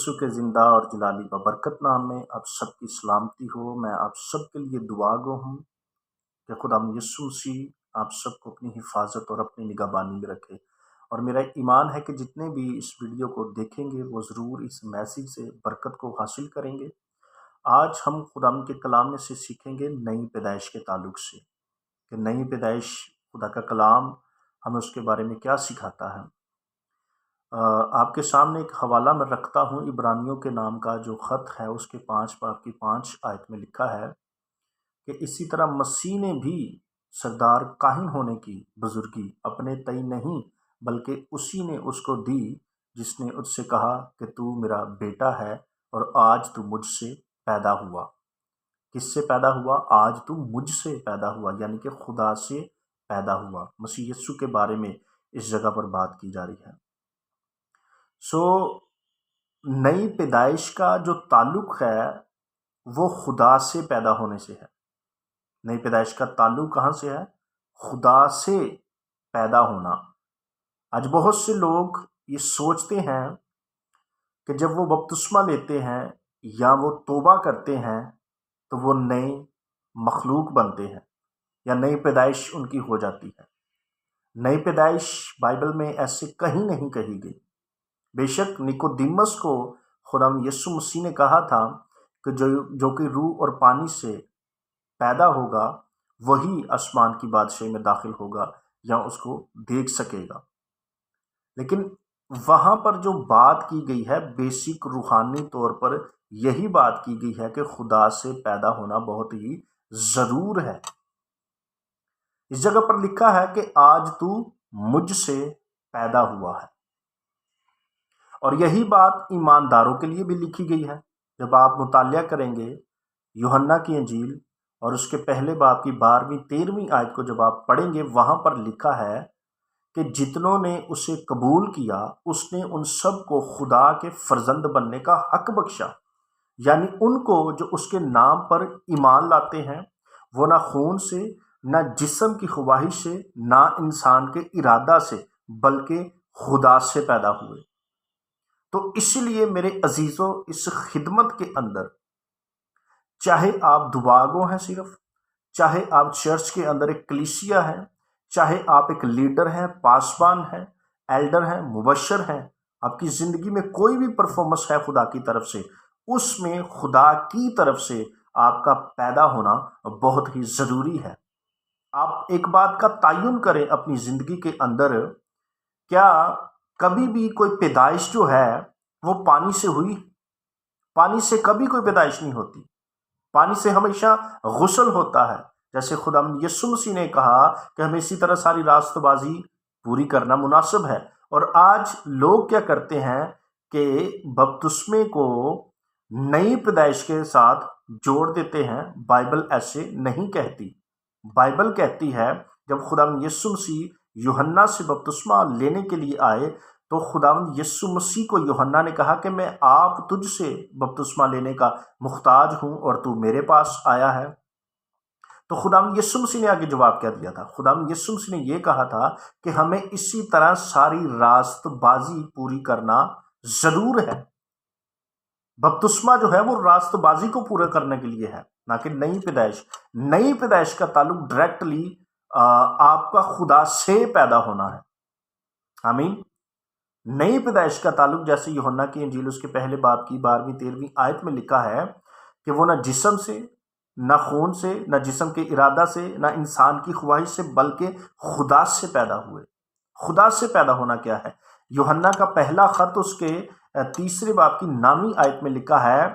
यस्सु के ज़िंदा और जलाली बबरकत नाम में आप सबकी सलामती हो। मैं आप सब के लिए दुआ गो हूँ कि खुदाम यस्सु मसीह आप सबको अपनी हिफाजत और अपनी निगहबानी में रखे। और मेरा ईमान है कि जितने भी इस वीडियो को देखेंगे वो ज़रूर इस मैसेज से बरकत को हासिल करेंगे। आज हम खुदाम के कलाम में से सीखेंगे नई पैदाइश के ताल्लुक से कि नई पैदाइश खुदा का कलाम हमें उसके बारे में क्या सिखाता है। आपके सामने एक हवाला मैं रखता हूँ इब्रानियों के नाम का जो ख़त है, उसके 5 बाब की 5 आयत में लिखा है कि इसी तरह मसीह ने भी सरदार काहिन होने की बुजुर्गी अपने तय नहीं बल्कि उसी ने उसको दी जिसने उससे कहा कि तू मेरा बेटा है और आज तू मुझसे पैदा हुआ। किससे पैदा हुआ? आज तू मुझसे पैदा हुआ, यानी कि खुदा से पैदा हुआ। मसीह यस्सु के बारे में इस जगह पर बात की जा रही है। नई पैदाइश का जो ताल्लुक है वो खुदा से पैदा होने से है। नई पैदाइश का ताल्लुक कहाँ से है? खुदा से पैदा होना। आज बहुत से लोग ये सोचते हैं कि जब वो बपतिस्मा लेते हैं या वो तौबा करते हैं तो वो नए मखलूक बनते हैं या नई पैदाइश उनकी हो जाती है। नई पैदाइश बाइबल में ऐसे कहीं नहीं कही गई। बेशक निकोदिमस को खुदाम यस्सु मसीह ने कहा था कि जो कि रूह और पानी से पैदा होगा वही आसमान की बादशाही में दाखिल होगा या उसको देख सकेगा। लेकिन वहाँ पर जो बात की गई है बेसिक रूहानी तौर पर यही बात की गई है कि खुदा से पैदा होना बहुत ही ज़रूर है। इस जगह पर लिखा है कि आज तू मुझसे पैदा हुआ है, और यही बात ईमानदारों के लिए भी लिखी गई है। जब आप मुतालिया करेंगे यूहन्ना की इंजील और उसके पहले बाब की 12वीं 13वीं आयत को जब आप पढ़ेंगे, वहाँ पर लिखा है कि जितनों ने उसे कबूल किया उसने उन सब को खुदा के फर्जंद बनने का हक बख्शा, यानी उनको जो उसके नाम पर ईमान लाते हैं वो ना खून से, ना जिस्म की ख्वाहिश से, ना इंसान के इरादा से, बल्कि खुदा से पैदा हुए। तो इसलिए मेरे अजीज़ों, इस खिदमत के अंदर चाहे आप दुआगो हैं सिर्फ, चाहे आप चर्च के अंदर एक कलीसिया हैं, चाहे आप एक लीडर हैं, पासबान हैं, एल्डर हैं, मुबशर हैं, आपकी ज़िंदगी में कोई भी परफॉर्मेंस है खुदा की तरफ से, उसमें खुदा की तरफ से आपका पैदा होना बहुत ही ज़रूरी है। आप एक बात का तयन करें अपनी ज़िंदगी के अंदर, क्या कभी भी कोई पैदाइश जो है वो पानी से हुई? पानी से कभी कोई पैदाइश नहीं होती। पानी से हमेशा गुस्ल होता है। जैसे खुदा यस्सु मसीह ने कहा कि हमें इसी तरह सारी रास्तबाजी पूरी करना मुनासिब है। और आज लोग क्या करते हैं कि बपतिस्मे को नई पैदाइश के साथ जोड़ देते हैं। बाइबल ऐसे नहीं कहती। बाइबल कहती है जब खुदा यस्सु मसीह यूहन्ना से बपतिस्मा लेने के लिए आए तो खुदावंद यस्सु मसीह को यूहन्ना ने कहा कि मैं आप तुझसे बपतिस्मा लेने का मुख्ताज हूं और तू मेरे पास आया है। तो खुदावंद यस्सु मसीह ने आगे जवाब क्या दिया था? खुदावंद यस्सु मसीह ने यह कहा था कि हमें इसी तरह सारी रास्तबाजी पूरी करना जरूर है। बपतिस्मा जो है वो रास्तबाजी को पूरा करने के लिए है, ना कि नई पैदाइश। नई पैदाइश का ताल्लुक डायरेक्टली आपका खुदा से पैदा होना है। आमीन। नई पैदाइश का ताल्लुक जैसे यूहन्ना की इंजील उसके पहले बाब की 12वीं 13वीं आयत में लिखा है कि वो ना जिस्म से, ना खून से, ना जिस्म के इरादा से, ना इंसान की ख्वाहिश से, बल्कि खुदा से पैदा हुए। खुदा से पैदा होना क्या है? यूहन्ना का पहला खत उसके 3 बाब की 9वीं आयत में लिखा है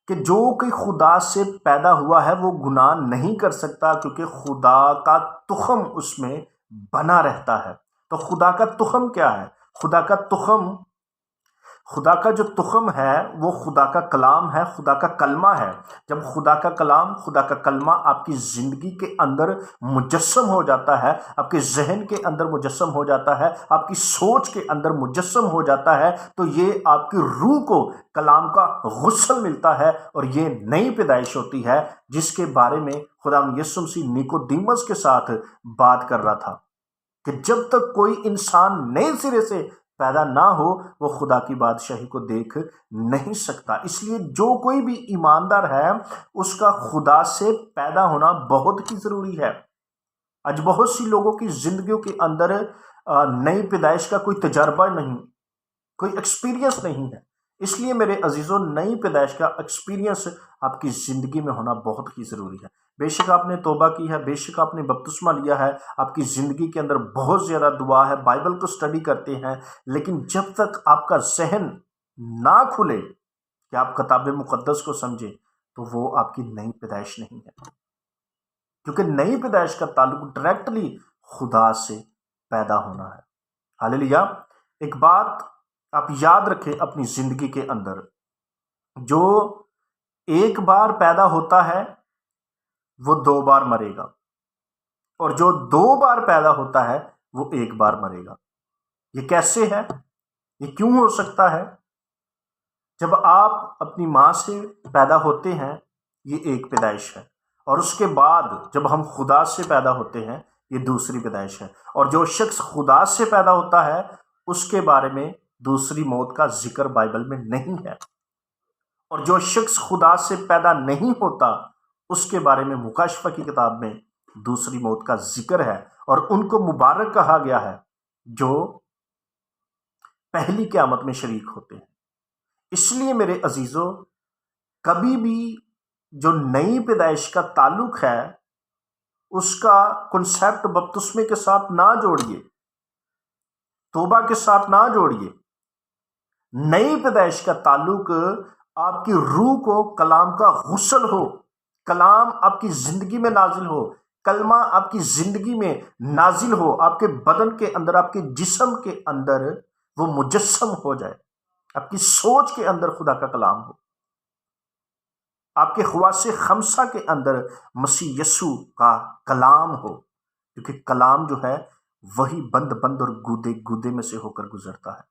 कि जो कि खुदा से पैदा हुआ है वो गुनाह नहीं कर सकता क्योंकि खुदा का तुखम उसमें बना रहता है। तो खुदा का तुखम क्या है? खुदा का जो तुखम है वो खुदा का कलाम है, खुदा का कलमा है। जब खुदा का कलाम, खुदा का कलमा आपकी ज़िंदगी के अंदर मुजस्सम हो जाता है, आपके जहन के अंदर मुजस्सम हो जाता है, आपकी सोच के अंदर मुजस्सम हो जाता है, तो ये आपकी रूह को कलाम का गुस्ल मिलता है और ये नई पैदाइश होती है जिसके बारे में खुदा यस्सु मसीह निकोदिमस के साथ बात कर रहा था कि जब तक कोई इंसान नए सिरे से پیدا نہ ہو وہ خدا کی بادشاہی کو دیکھ نہیں سکتا۔ اس لیے جو کوئی بھی ایماندار ہے اس کا خدا سے پیدا ہونا بہت ہی ضروری ہے۔ آج بہت سی لوگوں کی زندگیوں کے اندر نئی پیدائش کا کوئی تجربہ نہیں، کوئی ایکسپیرینس نہیں ہے۔ اس لیے میرے عزیزوں، نئی پیدائش کا ایکسپیرینس آپ کی زندگی میں ہونا بہت ہی ضروری ہے۔ بے شک آپ نے توبہ کی ہے، بے شک آپ نے بپتسمہ لیا ہے، آپ کی زندگی کے اندر بہت زیادہ دعا ہے، بائبل کو اسٹڈی کرتے ہیں، لیکن جب تک آپ کا ذہن نہ کھلے کہ آپ کتاب مقدس کو سمجھیں تو وہ آپ کی نئی پیدائش نہیں ہے، کیونکہ نئی پیدائش کا تعلق ڈائریکٹلی خدا سے پیدا ہونا ہے۔ ہاللیلویا۔ ایک بات آپ یاد رکھیں اپنی زندگی کے اندر، جو ایک بار پیدا ہوتا ہے وہ 2 بار مرے گا، اور جو 2 بار پیدا ہوتا ہے وہ 1 بار مرے گا۔ یہ کیسے ہے؟ یہ کیوں ہو سکتا ہے؟ جب آپ اپنی ماں سے پیدا ہوتے ہیں یہ ایک پیدائش ہے، اور اس کے بعد جب ہم خدا سے پیدا ہوتے ہیں یہ دوسری پیدائش ہے۔ اور جو شخص خدا سے پیدا ہوتا ہے اس کے بارے میں دوسری موت کا ذکر بائبل میں نہیں ہے، اور جو شخص خدا سے پیدا نہیں ہوتا اس کے بارے میں مکاشفہ کی کتاب میں دوسری موت کا ذکر ہے، اور ان کو مبارک کہا گیا ہے جو پہلی قیامت میں شریک ہوتے ہیں۔ اس لیے میرے عزیزوں، کبھی بھی جو نئی پیدائش کا تعلق ہے اس کا کنسیپٹ بپتسمے کے ساتھ نہ جوڑیے، توبہ کے ساتھ نہ جوڑیے۔ نئی پیدائش کا تعلق آپ کی روح کو کلام کا غسل ہو، کلام آپ کی زندگی میں نازل ہو، کلمہ آپ کی زندگی میں نازل ہو، آپ کے بدن کے اندر، آپ کے جسم کے اندر وہ مجسم ہو جائے، آپ کی سوچ کے اندر خدا کا کلام ہو، آپ کے خواص خمسہ کے اندر مسیح یسوع کا کلام ہو، کیونکہ کلام جو ہے وہی بند بند اور گودے گودے میں سے ہو کر گزرتا ہے۔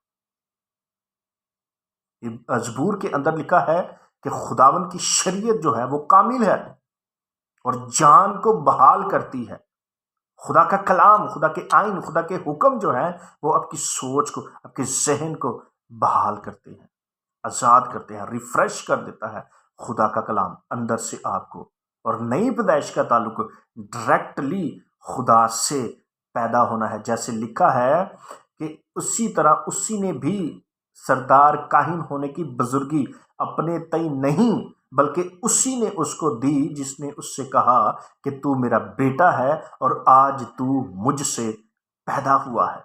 زبور کے اندر لکھا ہے کہ خداوند کی شریعت جو ہے وہ کامل ہے اور جان کو بحال کرتی ہے۔ خدا کا کلام، خدا کے آئین، خدا کے حکم جو ہیں وہ آپ کی سوچ کو، آپ کے ذہن کو بحال کرتے ہیں، آزاد کرتے ہیں، ریفریش کر دیتا ہے خدا کا کلام اندر سے آپ کو۔ اور نئی پیدائش کا تعلق ڈائریکٹلی خدا سے پیدا ہونا ہے، جیسے لکھا ہے کہ اسی طرح اسی نے بھی سردار کاہن ہونے کی بزرگی اپنے تئیں نہیں بلکہ اسی نے اس کو دی جس نے اس سے کہا کہ تو میرا بیٹا ہے اور آج تو مجھ سے پیدا ہوا ہے۔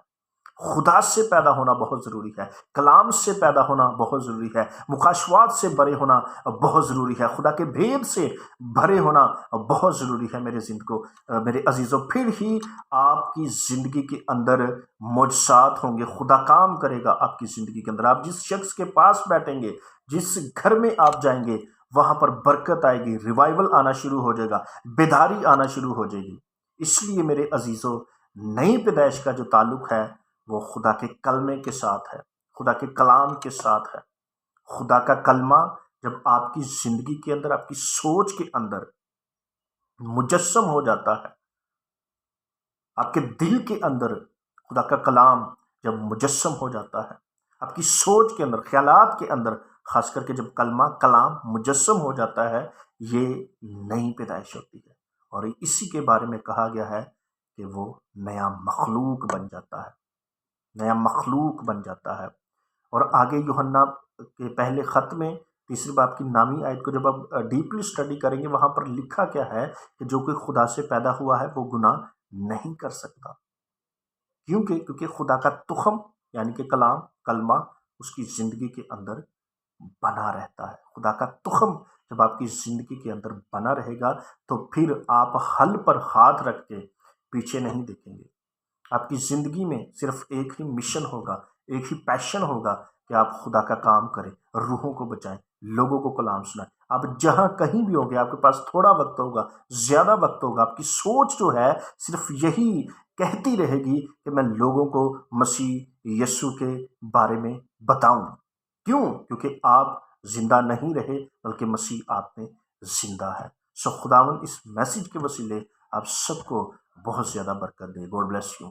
خدا سے پیدا ہونا بہت ضروری ہے، کلام سے پیدا ہونا بہت ضروری ہے، مکاشفات سے بھرے ہونا بہت ضروری ہے، خدا کے بھید سے بھرے ہونا بہت ضروری ہے میرے عزیزوں۔ پھر ہی آپ کی زندگی کے اندر معجزات ہوں گے، خدا کام کرے گا آپ کی زندگی کے اندر۔ آپ جس شخص کے پاس بیٹھیں گے، جس گھر میں آپ جائیں گے، وہاں پر برکت آئے گی، ریوائول آنا شروع ہو جائے گا، بیداری آنا شروع ہو جائے گی۔ اس لیے میرے عزیزوں، نئی پیدائش کا جو تعلق ہے وہ خدا کے کلمے کے ساتھ ہے، خدا کے کلام کے ساتھ ہے۔ خدا کا کلمہ جب آپ کی زندگی کے اندر، آپ کی سوچ کے اندر مجسم ہو جاتا ہے، آپ کے دل کے اندر خدا کا کلام جب مجسم ہو جاتا ہے، آپ کی سوچ کے اندر، خیالات کے اندر خاص کر کے جب کلام مجسم ہو جاتا ہے، یہ نئی پیدائش ہوتی ہے، اور اسی کے بارے میں کہا گیا ہے کہ وہ نیا مخلوق بن جاتا ہے، نیا مخلوق بن جاتا ہے۔ اور آگے یوحنا کے پہلے خط میں 3 باب کی نامی آیت کو جب آپ ڈیپلی اسٹڈی کریں گے، وہاں پر لکھا کیا ہے کہ جو کوئی خدا سے پیدا ہوا ہے وہ گناہ نہیں کر سکتا۔ کیونکہ خدا کا تخم یعنی کہ کلمہ اس کی زندگی کے اندر بنا رہتا ہے۔ خدا کا تخم جب آپ کی زندگی کے اندر بنا رہے گا تو پھر آپ حل پر ہاتھ رکھ کے پیچھے نہیں دیکھیں گے۔ آپ کی زندگی میں صرف ایک ہی مشن ہوگا، ایک ہی پیشن ہوگا کہ آپ خدا کا کام کریں، روحوں کو بچائیں، لوگوں کو کلام سنائیں۔ آپ جہاں کہیں بھی ہوگے، آپ کے پاس تھوڑا وقت ہوگا، زیادہ وقت ہوگا، آپ کی سوچ جو ہے صرف یہی کہتی رہے گی کہ میں لوگوں کو مسیح یسوع کے بارے میں بتاؤں۔ کیوں؟ کیونکہ آپ زندہ نہیں رہے بلکہ مسیح آپ میں زندہ ہے۔ سو خداوند اس میسیج کے وسیلے آپ سب کو بہت زیادہ برکت دے۔ God bless you.